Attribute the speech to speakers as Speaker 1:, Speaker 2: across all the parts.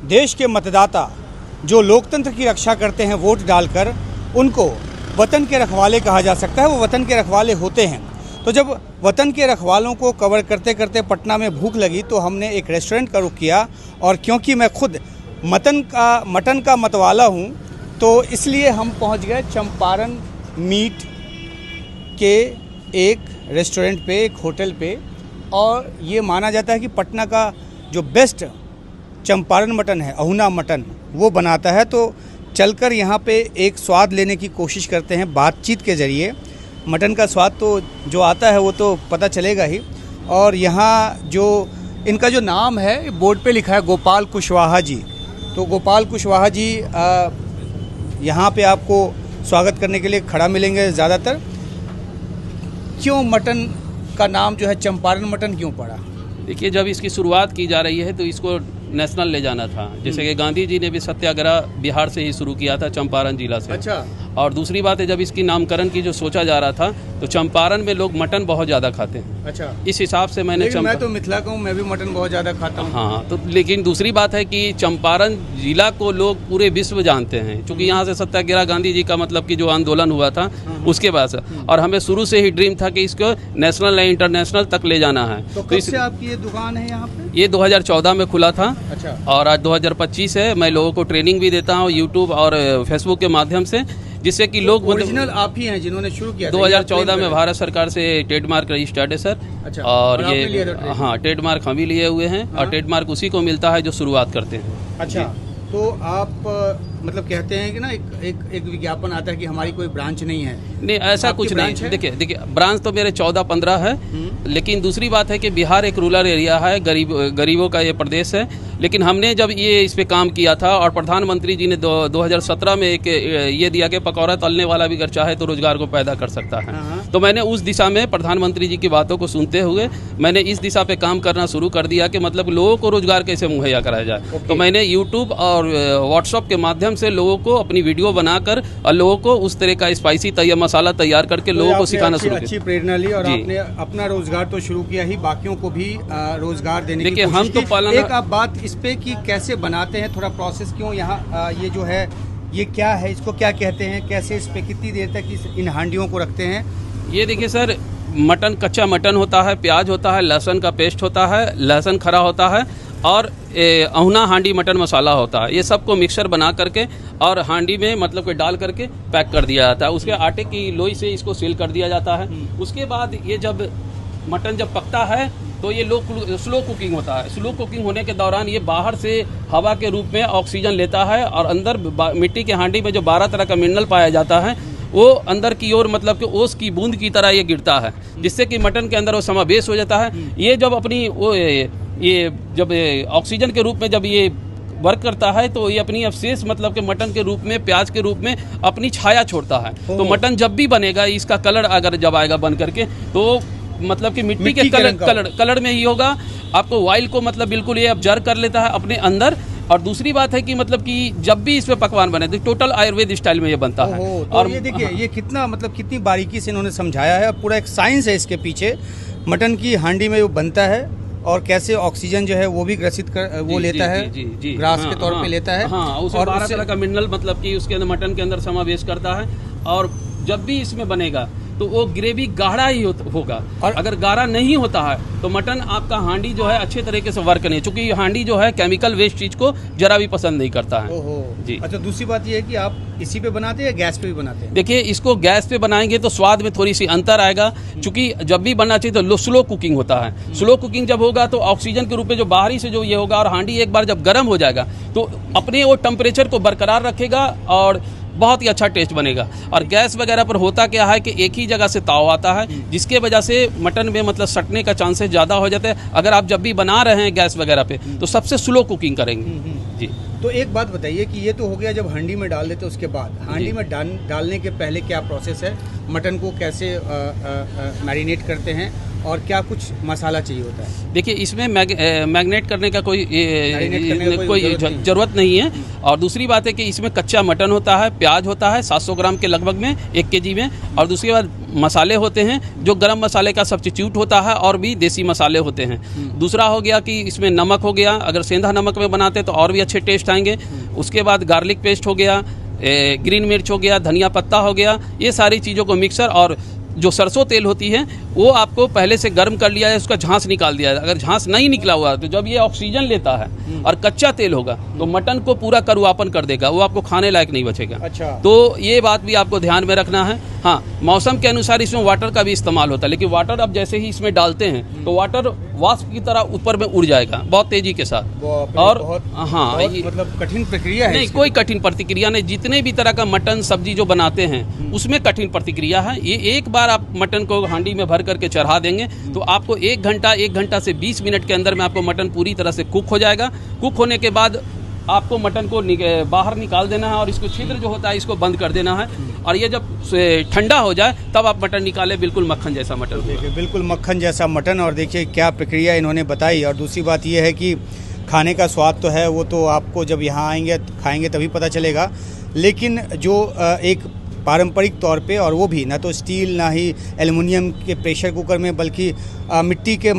Speaker 1: देश के मतदाता जो लोकतंत्र की रक्षा करते हैं वोट डालकर, उनको वतन के रखवाले कहा जा सकता है। वो वतन के रखवाले होते हैं। तो जब वतन के रखवालों को कवर करते करते पटना में भूख लगी तो हमने एक रेस्टोरेंट का रुख किया, और क्योंकि मैं खुद मटन का मतवाला हूँ तो इसलिए हम पहुँच गए चंपारण मीट के एक रेस्टोरेंट पे, एक होटल पे। और ये माना जाता है कि पटना का जो बेस्ट चंपारण मटन है, अहुना मटन, वो बनाता है। तो चलकर यहाँ पे एक स्वाद लेने की कोशिश करते हैं बातचीत के ज़रिए। मटन का स्वाद तो जो आता है वो तो पता चलेगा ही। और यहाँ जो इनका जो नाम है बोर्ड पे लिखा है गोपाल कुशवाहा जी। तो गोपाल कुशवाहा जी यहाँ पे आपको स्वागत करने के लिए खड़ा मिलेंगे ज़्यादातर। क्यों मटन का नाम जो है चंपारण मटन क्यों पड़ा?
Speaker 2: देखिए, जब इसकी शुरुआत की जा रही है तो इसको नेशनल ले जाना था। जैसे कि गांधी जी ने भी सत्याग्रह बिहार से ही शुरू किया था, चंपारण जिला से।
Speaker 1: अच्छा।
Speaker 2: और दूसरी बात है, जब इसकी नामकरण की जो सोचा जा रहा था तो चंपारण में लोग मटन बहुत ज़्यादा खाते हैं।
Speaker 1: अच्छा।
Speaker 2: इस हिसाब से मैंने
Speaker 1: मैं तो मिथिला का हूँ, मैं भी मटन बहुत ज़्यादा खाता हूँ।
Speaker 2: हाँ, तो लेकिन दूसरी बात है कि चंपारण जिला को लोग पूरे विश्व जानते हैं, क्योंकि यहाँ से सत्याग्रह गांधी जी का मतलब कि जो आंदोलन हुआ था उसके बाद से। और हमें शुरू से ही ड्रीम था कि इसको नेशनल या इंटरनेशनल तक ले जाना है।
Speaker 1: तो कब से आपकी ये दुकान है यहाँ पे?
Speaker 2: ये 2014 में खुला था।
Speaker 1: अच्छा।
Speaker 2: और आज 2025 है। मैं लोगों को ट्रेनिंग भी देता हूँ यूट्यूब और फेसबुक के माध्यम से, जिससे कि लोग
Speaker 1: ओरिजिनल आप ही हैं जिन्होंने शुरू किया?
Speaker 2: 2014 में भारत सरकार से ट्रेडमार्क रजिस्टर्ड है सर।
Speaker 1: अच्छा।
Speaker 2: और ये हाँ, ट्रेडमार्क हम ही लिए हुए हैं। हाँ? और ट्रेडमार्क उसी को मिलता है जो शुरुआत करते हैं।
Speaker 1: अच्छा। तो आप मतलब कहते हैं कि ना एक विज्ञापन आता है कि हमारी कोई ब्रांच नहीं है।
Speaker 2: नहीं, ऐसा कुछ नहीं। देखिए ब्रांच तो मेरे 14-15 है। लेकिन दूसरी बात है कि बिहार एक रूरल एरिया है, गरीबों का ये प्रदेश है। लेकिन हमने जब ये इस पे काम किया था और प्रधानमंत्री जी ने 2017 में एक ये दिया कि पकौड़ा तलने वाला भी अगर चाहे तो रोजगार को पैदा कर सकता है। तो मैंने उस दिशा में प्रधानमंत्री जी की बातों को सुनते हुए मैंने इस दिशा पे काम करना शुरू कर दिया कि मतलब लोगों को रोजगार कैसे मुहैया कराया जाए। तो मैंने यूट्यूब और व्हाट्सएप के माध्यम से लोगों को अपनी वीडियो बनाकर और लोगों को उस तरह का स्पाइसी मसाला तैयार करके लोगों को सिखाना शुरू किया।
Speaker 1: अच्छी प्रेरणा ली और आपने अपना रोजगार तो शुरू किया ही, बाकियों को भी रोजगार देने की कोशिश।
Speaker 2: हम तो पालन
Speaker 1: एक आप बात इस पे कि कैसे बनाते हैं, थोड़ा प्रोसेस क्यों यहाँ ये जो है ये क्या है, इसको क्या कहते हैं, कैसे इस पे कितनी देर तक इन हांडियों को रखते हैं?
Speaker 2: ये देखिए सर, मटन, कच्चा मटन होता है, प्याज होता है, लहसुन का पेस्ट होता है, लहसुन खरा होता है और अहुना हांडी मटन मसाला होता है। ये सबको मिक्सर बना करके और हांडी में मतलब कि डाल करके पैक कर दिया जाता है। उसके आटे की लोई से इसको सील कर दिया जाता है। उसके बाद ये जब मटन जब पकता है तो ये स्लो कुकिंग होता है। स्लो कुकिंग होने के दौरान ये बाहर से हवा के रूप में ऑक्सीजन लेता है और अंदर मिट्टी के हांडी में जो 12 तरह का मिनरल पाया जाता है वो अंदर की ओर मतलब कि ओस की बूंद की तरह ये गिरता है, जिससे कि मटन के अंदर वो समावेश हो जाता है। ये जब अपनी ये जब ऑक्सीजन के रूप में जब ये वर्क करता है तो ये अपनी अवशेष मतलब कि मटन के रूप में, प्याज के रूप में अपनी छाया छोड़ता है। तो मटन जब भी बनेगा, इसका कलर अगर जब आएगा बन करके तो मतलब कि मिट्टी के कलर में ही होगा। आपको ऑयल को मतलब बिल्कुल ये ऑब्जर्व कर लेता है अपने अंदर। और दूसरी बात है कि मतलब कि जब भी इस पे पकवान बने तो टोटल आयुर्वेद स्टाइल में ये बनता है।
Speaker 1: तो और ये देखिए ये कितना मतलब कितनी बारीकी से इन्होंने समझाया है, पूरा एक साइंस है इसके पीछे। मटन की हांडी में वो बनता है और कैसे ऑक्सीजन जो है वो भी ग्रसित कर वो लेता है, ग्रास के तौर पे लेता है।
Speaker 2: और 12 तरह का मिनरल मतलब कि उसके अंदर मटन के अंदर समावेश करता है। और जब भी इसमें बनेगा तो वो ग्रेवी गाढ़ा ही होगा। और अगर गाढ़ा नहीं होता है तो मटन आपका हांडी जो है अच्छे तरीके से वर्क नहीं, क्योंकि हांडी जो है केमिकल वेस्ट चीज को जरा भी पसंद नहीं करता है।
Speaker 1: जी। अच्छा, दूसरी बात ये है कि आप इसी पे बनाते हैं या गैस पे भी बनाते हैं?
Speaker 2: देखिए, इसको गैस पे बनाएंगे तो स्वाद में थोड़ी सी अंतर आएगा, क्योंकि जब भी बनना चाहिए तो स्लो कुकिंग होता है। स्लो कुकिंग जब होगा तो ऑक्सीजन के रूप में जो बाहरी से जो ये होगा और हांडी एक बार जब गर्म हो जाएगा तो अपने वो टेम्परेचर को बरकरार रखेगा और बहुत ही अच्छा टेस्ट बनेगा। और गैस वगैरह पर होता क्या है कि एक ही जगह से ताव आता है, जिसके वजह से मटन में मतलब सटने का चांसेस ज़्यादा हो जाते हैं। अगर आप जब भी बना रहे हैं गैस वगैरह पे तो सबसे स्लो कुकिंग करेंगे। जी।
Speaker 1: तो एक बात बताइए कि ये तो हो गया जब हांडी में डाल देते, उसके बाद हांडी में डालने के पहले क्या प्रोसेस है? मटन को कैसे मैरिनेट करते हैं और क्या कुछ मसाला चाहिए होता है?
Speaker 2: देखिए, इसमें मैग्नेट करने का
Speaker 1: मैरिनेट करने का कोई ज़रूरत नहीं है।
Speaker 2: ज़रूरत नहीं है। और दूसरी बात है कि इसमें कच्चा मटन होता है, प्याज होता है 700 ग्राम के लगभग में 1 केजी में, और दूसरी बात मसाले होते हैं जो गरम मसाले का सब्स्टिट्यूट होता है, और भी देसी मसाले होते हैं। दूसरा हो गया कि इसमें नमक हो गया, अगर सेंधा नमक में बनाते तो और भी अच्छे टेस्ट आएंगे। उसके बाद गार्लिक पेस्ट हो गया, ग्रीन मिर्च हो गया, धनिया पत्ता हो गया, ये सारी चीज़ों को मिक्सर, और जो सरसों तेल होती है वो आपको पहले से गर्म कर लिया है, उसका झांस निकाल दिया है। अगर झांस नहीं निकला हुआ तो जब ये ऑक्सीजन लेता है और कच्चा तेल होगा तो मटन को पूरा करुआपन कर देगा, वो आपको खाने लायक नहीं बचेगा।
Speaker 1: अच्छा।
Speaker 2: तो ये बात भी आपको ध्यान में रखना है। हाँ, मौसम के अनुसार इसमें वाटर का भी इस्तेमाल होता है, लेकिन वाटर अब जैसे ही इसमें डालते हैं तो वाटर वाष्प की तरह ऊपर में उड़ जाएगा बहुत तेजी के साथ। और हाँ,
Speaker 1: मतलब कठिन प्रक्रिया है?
Speaker 2: नहीं, कोई कठिन प्रतिक्रिया नहीं। जितने भी तरह का मटन सब्जी जो बनाते हैं उसमें कठिन प्रतिक्रिया है। ये एक बार आप मटन को हांडी में भर करके चढ़ा देंगे तो आपको 1 घंटा से 20 मिनट के अंदर में आपको मटन पूरी तरह से कुक हो जाएगा। कुक होने के बाद आपको मटन को बाहर निकाल देना है और इसको छिद्र जो होता है इसको बंद कर देना है, और ये जब ठंडा हो जाए तब आप मटन निकालें, बिल्कुल मक्खन जैसा मटन।
Speaker 1: देखिए, बिल्कुल मक्खन जैसा मटन। और देखिए क्या प्रक्रिया इन्होंने बताई। और दूसरी बात ये है कि खाने का स्वाद तो है, वो तो आपको जब यहाँ आएंगे खाएंगे तभी पता चलेगा। लेकिन जो एक पारंपरिक तौर पे, और वो भी ना तो स्टील ना ही एल्युमिनियम के प्रेशर कुकर में, बल्कि मिट्टी के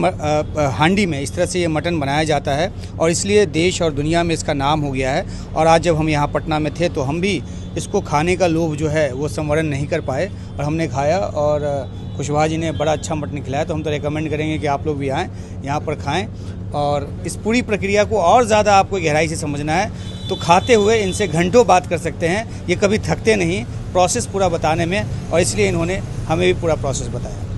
Speaker 1: हांडी में इस तरह से ये मटन बनाया जाता है, और इसलिए देश और दुनिया में इसका नाम हो गया है। और आज जब हम यहाँ पटना में थे तो हम भी इसको खाने का लोभ जो है वो संवरण नहीं कर पाए, और हमने खाया, और खुशबा जी ने बड़ा अच्छा मटन खिलाया। तो हम तो रेकमेंड करेंगे कि आप लोग भी आएँ, यहाँ पर खाएँ, और इस पूरी प्रक्रिया को और ज़्यादा आपको गहराई से समझना है तो खाते हुए इनसे घंटों बात कर सकते हैं। ये कभी थकते नहीं प्रोसेस पूरा बताने में, और इसलिए इन्होंने हमें भी पूरा प्रोसेस बताया।